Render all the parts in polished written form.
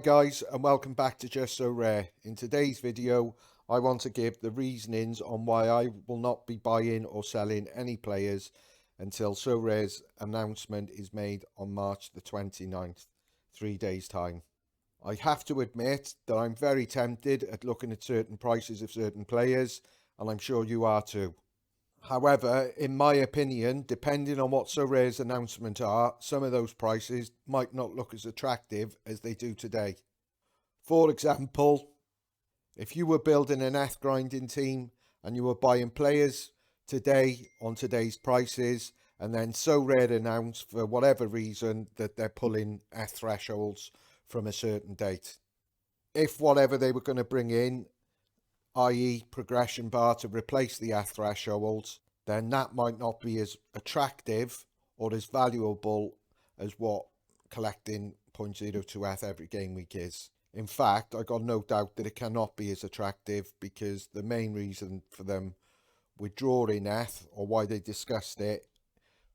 Guys, and welcome back to Just So Rare. In today's video, I want to give the reasonings on why I will not be buying or selling any players until So Rare's announcement is made on March the 29th, 3 days time. I have to admit that I'm very tempted at looking at certain prices of certain players, and I'm sure you are too. However, in my opinion, depending on what So Rare's announcement are, some of those prices might not look as attractive as they do today. For example, if you were building an eth grinding team and you were buying players today on today's prices, and then So Rare announce for whatever reason that they're pulling eth thresholds from a certain date. If whatever they were going to bring in, i.e. progression bar to replace the eth thresholds, then that might not be as attractive or as valuable as what collecting 0.02 eth every game week is. In fact, I got no doubt that it cannot be as attractive because the main reason for them withdrawing eth, or why they discussed it,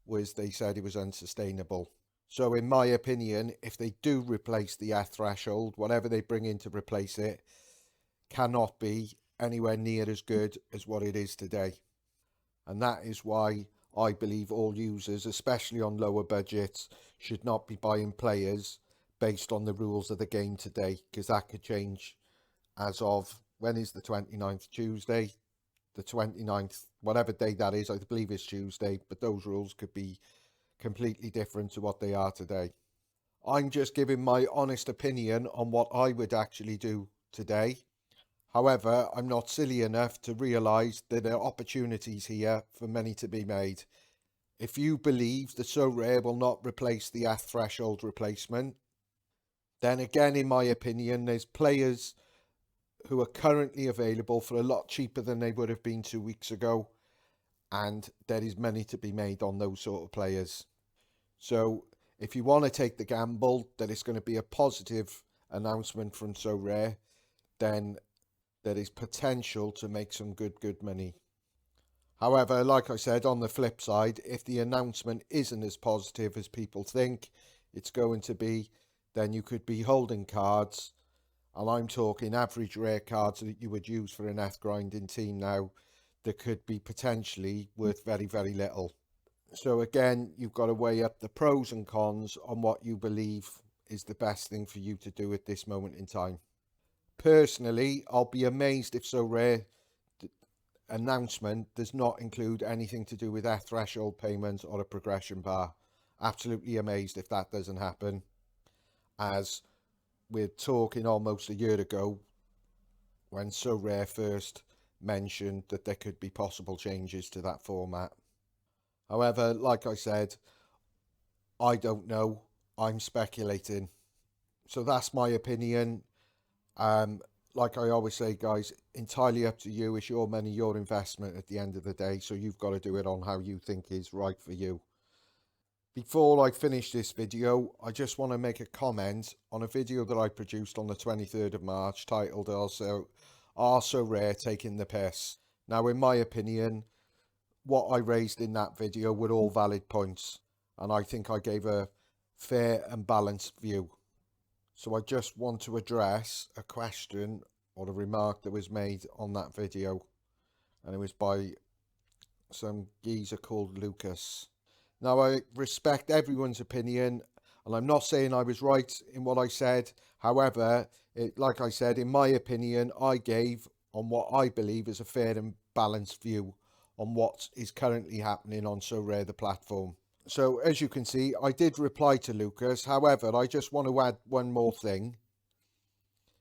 was they said it was unsustainable. So in my opinion, if they do replace the eth threshold, whatever they bring in to replace it cannot be anywhere near as good as what it is today. And that is why I believe all users, especially on lower budgets, should not be buying players based on the rules of the game today, because that could change as of, when is the 29th? Tuesday? The 29th, whatever day that is, I believe it's Tuesday, but those rules could be completely different to what they are today. I'm just giving my honest opinion on what I would actually do today. However, I'm not silly enough to realise that there are opportunities here for money to be made. If you believe that So Rare will not replace the eth threshold replacement, then again, in my opinion, there's players who are currently available for a lot cheaper than they would have been 2 weeks ago, and there is money to be made on those sort of players. So if you want to take the gamble that it's going to be a positive announcement from So Rare, then there is potential to make some good money. However, like I said, on the flip side, if the announcement isn't as positive as people think it's going to be, then you could be holding cards, and I'm talking average rare cards that you would use for an eth grinding team now, that could be potentially worth very little. So again, you've got to weigh up the pros and cons on what you believe is the best thing for you to do at this moment in time. Personally, I'll be amazed if So Rare announcement does not include anything to do with eth threshold payment or a progression bar. Absolutely amazed if that doesn't happen, as we're talking almost a year ago when So Rare first mentioned that there could be possible changes to that format. However, like I said, I don't know. I'm speculating. So that's my opinion. Like I always say, guys, entirely up to you. It's your money, your investment at the end of the day. So you've got to do it on how you think is right for you. Before I finish this video, I just want to make a comment on a video that I produced on the 23rd of March titled also, "Are So Rare Taking the Piss?" Now, in my opinion, what I raised in that video were all valid points, and I think I gave a fair and balanced view. So I just want to address a question or a remark that was made on that video, and it was by some geezer called Lucas. Now, I respect everyone's opinion, and I'm not saying I was right in what I said. However, like I said, in my opinion, I gave on what I believe is a fair and balanced view on what is currently happening on So Rare, the platform. So as you can see, I did reply to Lucas. However, I just want to add one more thing.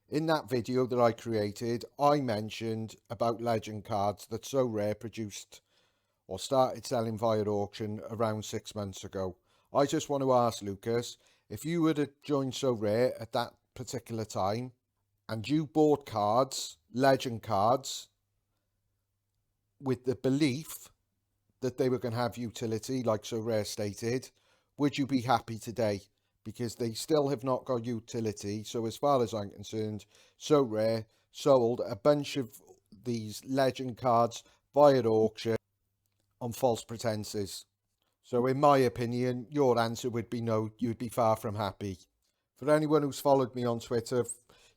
In that video that I created, I mentioned about legend cards that So Rare produced or started selling via auction around 6 months ago. I just want to ask Lucas, if you would have joined So Rare at that particular time and you bought cards, legend cards, with the belief that they were going to have utility, like So Rare stated, would you be happy today? Because they still have not got utility. So as far as I'm concerned, So Rare sold a bunch of these legend cards via auction on false pretenses. So in my opinion, your answer would be no, you'd be far from happy. For anyone who's followed me on Twitter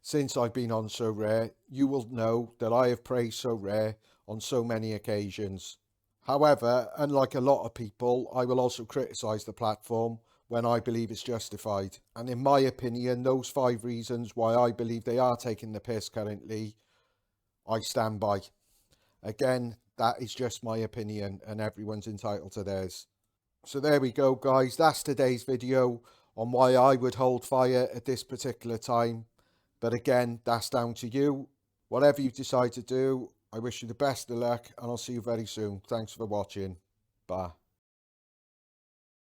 since I've been on Sorare, you will know that I have praised Sorare on so many occasions. However, unlike a lot of people, I will also criticise the platform when I believe it's justified. And in my opinion, those 5 reasons why I believe they are taking the piss currently, I stand by. Again, that is just my opinion and everyone's entitled to theirs. So there we go, guys. That's today's video on why I would hold fire at this particular time. But again, that's down to you. Whatever you decide to do, I wish you the best of luck and I'll see you very soon. Thanks for watching. Bye.